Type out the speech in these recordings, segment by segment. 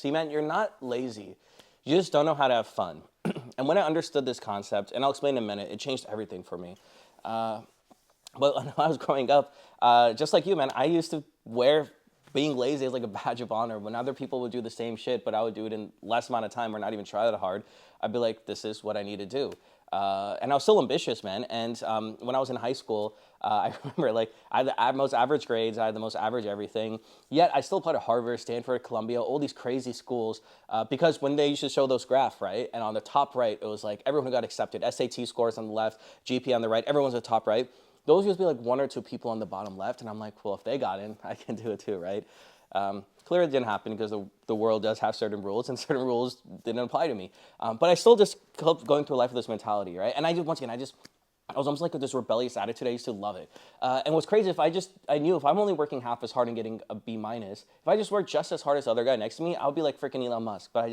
See, man, you're not lazy. You just don't know how to have fun. And when I understood this concept, and I'll explain in a minute, it changed everything for me. But when I was growing up, just like you, man, I used to wear being lazy as like a badge of honor. When other people would do the same shit, but I would do it in less amount of time or not even try that hard, I'd be like, this is what I need to do. And I was still ambitious, man. And when I was in high school, I remember like I had the most average grades, I had the most average everything. Yet I still applied to Harvard, Stanford, Columbia, all these crazy schools because when they used to show those graphs, right? And on the top right, it was like everyone who got accepted, SAT scores on the left, GPA on the right, everyone's at the top right. Those used to be like one or two people on the bottom left, and I'm like, well, if they got in, I can do it too, right? Clearly it didn't happen because the world does have certain rules, and certain rules didn't apply to me. But I still just kept going through life with this mentality, right? And I just, once again, I was almost like with this rebellious attitude. I used to love it. And what's crazy, I knew if I'm only working half as hard and getting a B minus, if I just worked just as hard as the other guy next to me, I would be like freaking Elon Musk. But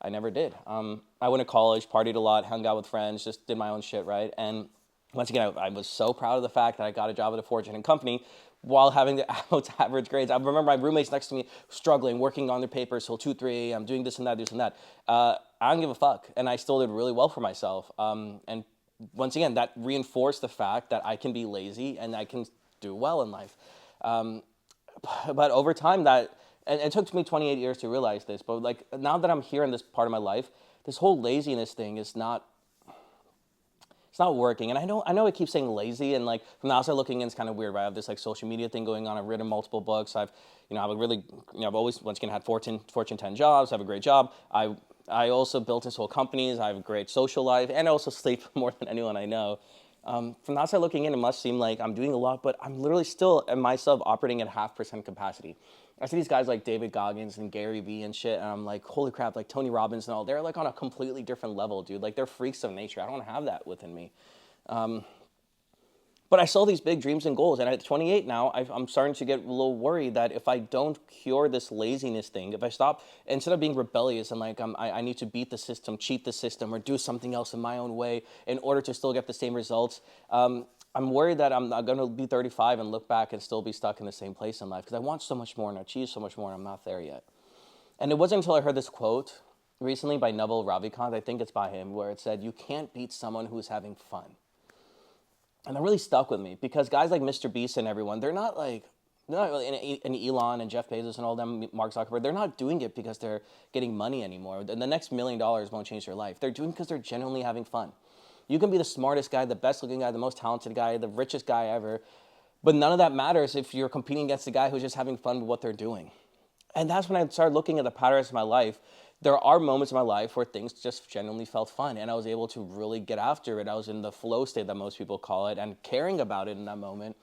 I never did. I went to college, partied a lot, hung out with friends, just did my own shit, right? And once again, I was so proud of the fact that I got a job at a Fortune company while having the most average grades. I remember my roommates next to me struggling, working on their papers till 2, 3 a.m., doing this and that, this and that. I don't give a fuck, and I still did really well for myself. And once again, that reinforced the fact that I can be lazy and I can do well in life. But over time, and it took me 28 years to realize this, but like now that I'm here in this part of my life, this whole laziness thing is not it's not working. And I know I keep saying lazy, and like from the outside looking in, it's kind of weird, right? I have this like social media thing going on. I've written multiple books. I've always once again had Fortune 10 jobs. I have a great job. I also built and sold companies. I have a great social life, and I also sleep more than anyone I know. From the outside looking in, it must seem like I'm doing a lot, but I'm literally still at myself operating at 0.5% capacity. I see these guys like David Goggins and Gary Vee and shit, and I'm like, holy crap, like Tony Robbins and all, they're like on a completely different level, dude. Like they're freaks of nature. I don't have that within me. But I saw these big dreams and goals, and at 28 now, I'm starting to get a little worried that if I don't cure this laziness thing, if I stop, instead of being rebellious and like I need to beat the system, cheat the system, or do something else in my own way in order to still get the same results, I'm worried that I'm going to be 35 and look back and still be stuck in the same place in life because I want so much more and achieve so much more, and I'm not there yet. And it wasn't until I heard this quote recently by Naval Ravikant, I think it's by him, where it said, "You can't beat someone who's having fun." And that really stuck with me because guys like Mr. Beast and everyone, they're not really, and Elon and Jeff Bezos and all them, Mark Zuckerberg, they're not doing it because they're getting money anymore. The next $1 million won't change their life. They're doing it because they're genuinely having fun. You can be the smartest guy, the best looking guy, the most talented guy, the richest guy ever, but none of that matters if you're competing against the guy who's just having fun with what they're doing. And that's when I started looking at the patterns of my life. There are moments in my life where things just genuinely felt fun, and I was able to really get after it. I was in the flow state that most people call it, and caring about it in that moment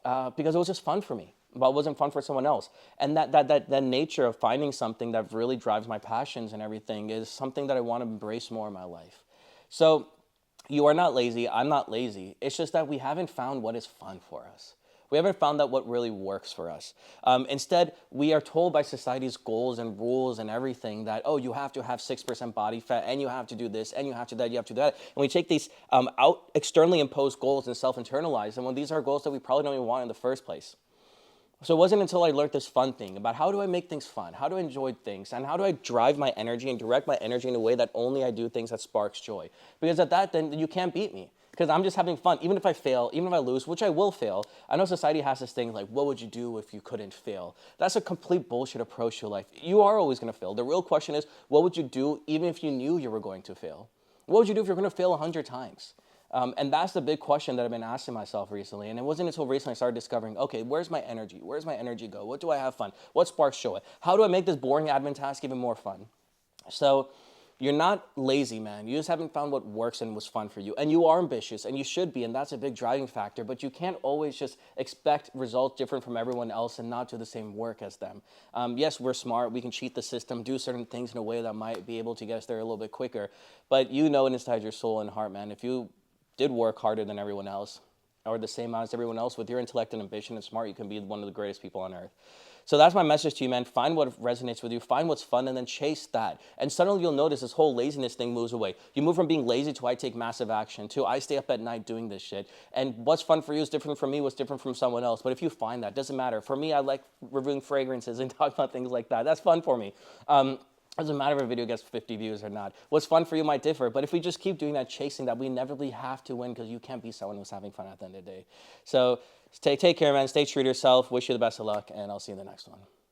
because it was just fun for me, but it wasn't fun for someone else. And that nature of finding something that really drives my passions and everything is something that I want to embrace more in my life. So you are not lazy. I'm not lazy. It's just that we haven't found what is fun for us. We haven't found out what really works for us. Instead, we are told by society's goals and rules and everything that, oh, you have to have 6% body fat, and you have to do this, and you have to that, you have to do that. And we take these out externally imposed goals and self-internalize them when these are goals that we probably don't even want in the first place. So it wasn't until I learned this fun thing about how do I make things fun, how do I enjoy things, and how do I drive my energy and direct my energy in a way that only I do things that sparks joy. Because at that, then you can't beat me. Because I'm just having fun. Even if I fail, even if I lose, which I will fail, I know society has this thing like, what would you do if you couldn't fail? That's a complete bullshit approach to life. You are always going to fail. The real question is, what would you do even if you knew you were going to fail? What would you do if you're going to fail 100 times? And that's the big question that I've been asking myself recently. And it wasn't until recently I started discovering, okay, where's my energy? Where's my energy go? What do I have fun? What sparks joy? How do I make this boring admin task even more fun? So you're not lazy, man. You just haven't found what works and was fun for you. And you are ambitious, and you should be, and that's a big driving factor. But you can't always just expect results different from everyone else and not do the same work as them. Yes, we're smart. We can cheat the system, do certain things in a way that might be able to get us there a little bit quicker. But you know inside your soul and heart, man, if you did work harder than everyone else, or the same amount as everyone else, with your intellect and ambition and smart, you can be one of the greatest people on earth. So that's my message to you, man. Find what resonates with you, find what's fun, and then chase that. And suddenly you'll notice this whole laziness thing moves away. You move from being lazy to I take massive action to I stay up at night doing this shit. And what's fun for you is different from me, what's different from someone else. But if you find that, doesn't matter. For me, I like reviewing fragrances and talking about things like that. That's fun for me. Doesn't matter if a video gets 50 views or not. What's fun for you might differ, but if we just keep doing that, chasing that, we inevitably have to win because you can't be someone who's having fun at the end of the day. So take care, man. Stay true to yourself. Wish you the best of luck, and I'll see you in the next one.